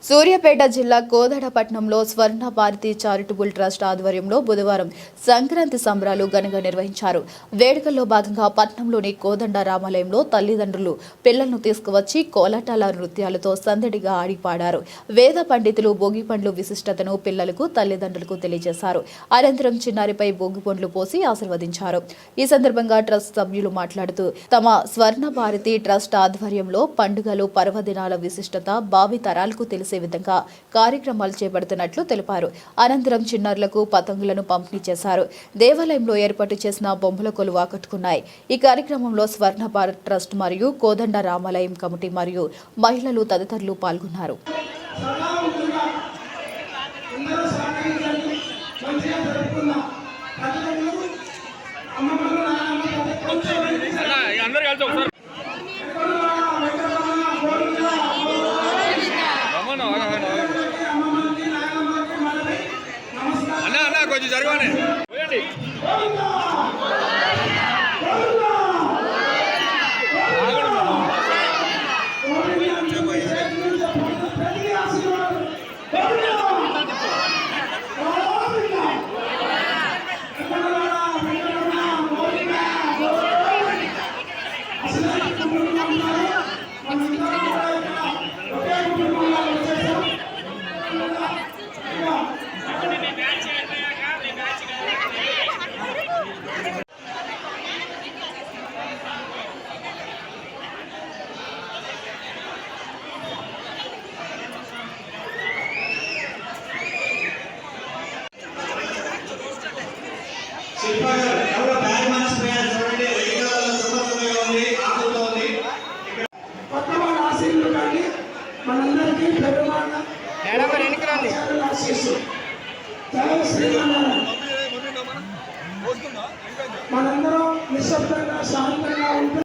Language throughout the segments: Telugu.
సూర్యాపేట జిల్లా కోదాడపట్నంలో స్వర్ణ భారతి చారిటబుల్ ట్రస్ట్ ఆధ్వర్యంలో బుధవారం సంక్రాంతి సంబరాలు ఘనంగా నిర్వహించారు. వేడుకల్లో భాగంగా పట్నంలోని కోదండ రామాలయంలో తల్లిదండ్రులు పిల్లలను తీసుకువచ్చి కోలాటాల నృత్యాలతో సందడిగా ఆడిపాడారు. వేద పండితులు భోగి పండ్లు విశిష్టతను పిల్లలకు తల్లిదండ్రులకు తెలియజేశారు. అనంతరం చిన్నారిపై భోగి పండ్లు పోసి ఆశీర్వదించారు. ఈ సందర్భంగా ట్రస్ట్ సభ్యులు మాట్లాడుతూ తమ స్వర్ణ భారతి ట్రస్ట్ ఆధ్వర్యంలో పండుగలు పర్వదినాల విశిష్టత భావి తరాలకు తెలిసే విధంగా కార్యక్రమాలు చేపడుతున్నట్లు తెలిపారు. అనంతరం చిన్నారులకు పతంగులను పంపిణీ చేశారు. దేవాలయంలో ఏర్పాటు చేసిన బొమ్మల కొలువు ఆకట్టుకున్నాయి. ఈ కార్యక్రమంలో స్వర్ణ భారత్ ట్రస్ట్ మరియు కోదండ రామాలయం కమిటీ మరియు మహిళలు తదితరులు పాల్గొన్నారు. కొంచెం జరగానే పోయండి. మనందరం నిశ్శబ్దంగా శాంతంగా ఉంటుంది.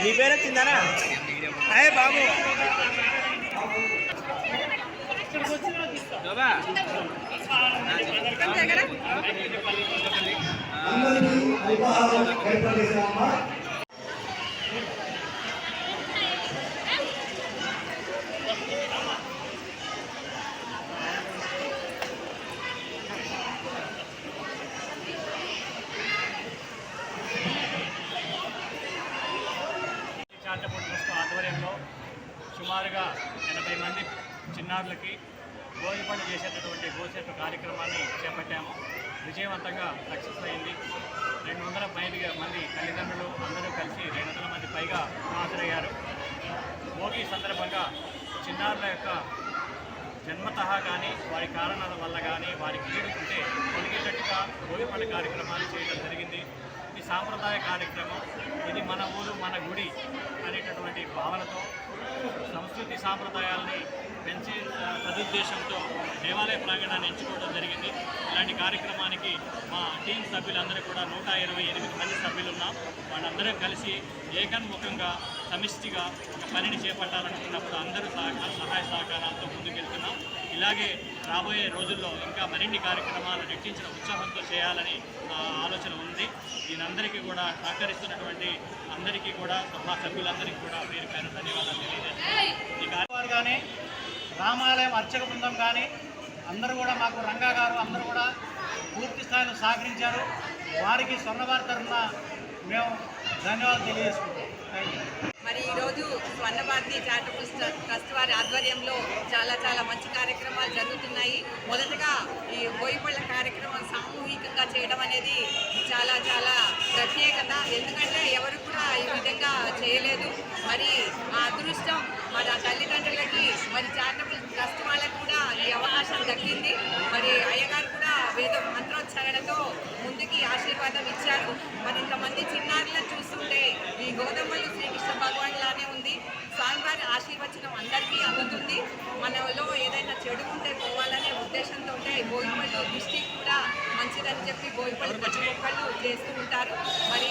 నీ పేరు వచ్చిందనా? అయ్యే బాబు చారిటబుల్ ట్రస్ట్ ఆధ్వర్యంలో సుమారుగా 80 మంది చిన్నారులకి భోగి పండుగ చేసేటటువంటి భోజన కార్యక్రమాన్ని చేపట్టాము. విజయవంతంగా సక్సెస్ అయింది. 200 మంది తల్లిదండ్రులు అందరూ కలిసి 200 మంది పైగా హాజరయ్యారు. భోగి సందర్భంగా చిన్నారుల యొక్క జన్మతః కానీ వారి కారణాల వల్ల కానీ వారికి కీడుకుంటే తొలగేటట్టుగా భోగి పండుగ కార్యక్రమాలు చేయడం జరిగింది. ఈ సాంప్రదాయ కార్యక్రమం ఇది మన ఊరు మన గుడి అనేటటువంటి భావనతో సంస్కృతి సాంప్రదాయాలని పెంచే సదుద్దేశంతో దేవాలయ ప్రాంగణాన్ని ఎంచుకోవడం జరిగింది. ఇలాంటి కార్యక్రమానికి మా టీం సభ్యులందరూ కూడా 128 మంది సభ్యులు ఉన్నాం. వాళ్ళందరం కలిసి ఏకన్ముఖంగా సమిష్టిగా ఒక పనిని చేపట్టాలనుకున్నప్పుడు అందరూ సహాయ సహకారాలతో ముందుకెళ్తున్నాం. ఇలాగే రాబోయే రోజుల్లో ఇంకా మరిన్ని కార్యక్రమాలు రెట్టించిన ఉత్సాహంతో చేయాలని ఆలోచన ఉంది. దీనందరికీ కూడా సహకరిస్తున్నటువంటి అందరికీ కూడా మా సభ్యులందరికీ కూడా పేరు పేరు ధన్యవాదాలు తెలియజేస్తున్నాం. ఈ కార్యక్రమాలు కానీ రామాలయం అర్చక బృందం కానీ అందరూ కూడా మాకు రంగా గారు అందరూ కూడా పూర్తి స్థాయిలో సహకరించారు. వారికి స్వర్ణభారతి తరఫున మేము ధన్యవాదాలు తెలియజేసుకుంటాం. మరి ఈరోజు స్వర్ణ భారతి చారిటబుల్ ట్రస్ట్ వారి ఆధ్వర్యంలో చాలా మంచి కార్యక్రమాలు జరుగుతున్నాయి. మొదటగా ఈ భోగిపళ్ళ కార్యక్రమం సామూహికంగా చేయడం అనేది చాలా ప్రత్యేకత. ఎందుకంటే ఎవరు కూడా ఈ విధంగా చేయలేదు. మరి ఆ అదృష్టం మరి ఆ తల్లిదండ్రులకి మరి చారిటబుల్ ట్రస్ట్ వాళ్ళకి కూడా ఈ అవకాశం దక్కింది. మరి అయ్యగారు కూడా వేద మంత్రోచ్చారణతో ముందుకి ఆశీర్వాదం ఇచ్చారు. మరి ఇంతమంది చిన్నారులను చూస్తుంటే ఈ గోధుమలు శ్రీకృష్ణ భగవాన్ లానే ఉంది. స్వామివారి ఆశీర్వచనం అందరికీ అందుతుంది. మనలో ఏదైనా చెడు ఉంటే పోవాలనే ఉద్దేశంతో భోగిపల్లి డిస్టిక్ కూడా మంచిదని చెప్పి బోయిపల్లి ప్రతి ఒక్కళ్ళు చేస్తూ ఉంటారు. మరి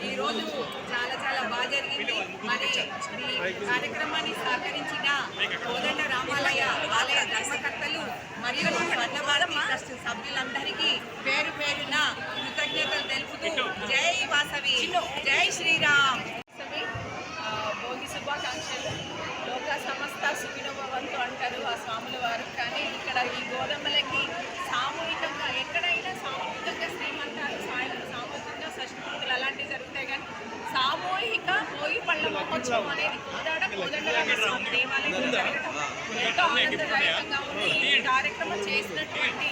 ఈరోజు చాలా చాలా బాగా జరిగింది. మరి ఈ కార్యక్రమాన్ని సహకరించిన కోదండ రామాలయ ఆలయ ధర్మకర్తలు మరియు స్వర్ణభారతి ట్రస్ట్ సభ్యులందరికీ పేరు పేరున కృతజ్ఞతలు తెలుపుతూ జై వాసవి, జై శ్రీరామ్. భోగి శుభాకాంక్షలు. లోక సమస్త సుఖినోభవంతు అంటారు ఆ స్వాముల వారు. కానీ ఇక్కడ ఈ గోధుమలకి సామూహికంగా ఎక్కడైనా సామూహికంగా శ్రీమంతాలు సామూహికంగా షష్ఠపూర్తులు అలాంటివి జరుగుతాయి. కానీ సామూహిక భోగి పళ్ళ మహోత్సవం అనేది కోదండరామ దేవాలయంలో జరగడం ఎంతో ఆనందదాయకంగా ఉంది. ఈ కార్యక్రమం చేసినటువంటి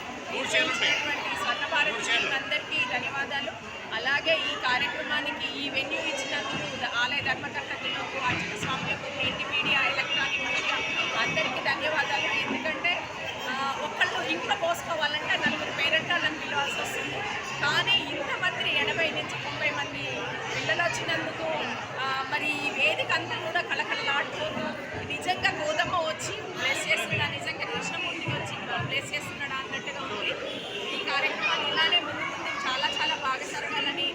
స్వర్ణభారతి అందరికీ ధన్యవాదాలు. అలాగే ఈ కార్యక్రమానికి ఈ వెన్యూ ఇచ్చినందుకు ఆలయ ధర్మకర్తలకు, అర్చక స్వాములకు, ప్రింట్ మీడియా, ఎలక్ట్రానిక్ మీడియా అందరికీ ధన్యవాదాలు. ఎందుకంటే ఒక్కళ్ళు ఇంట్లో పోసుకోవాలంటే 4 పేరెంటాలను పిలవాల్సి వస్తుంది. కానీ ఇంతమంది 80 నుంచి 90 మంది పిల్లలు వచ్చినందుకు మరి ఈ వేదిక అంతా కూడా కళకళలాడుతూ నిజంగా గోధుమ వచ్చి బ్లెస్ చేస్తున్నా, నిజంగా కృష్ణమూర్తి వచ్చి బ్లెస్ చేస్తున్నాడా అన్నట్టుగా ఉంది. ఈ కార్యక్రమాలు ఇలానే ముందు చాలా చాలా బాగా జరగాలని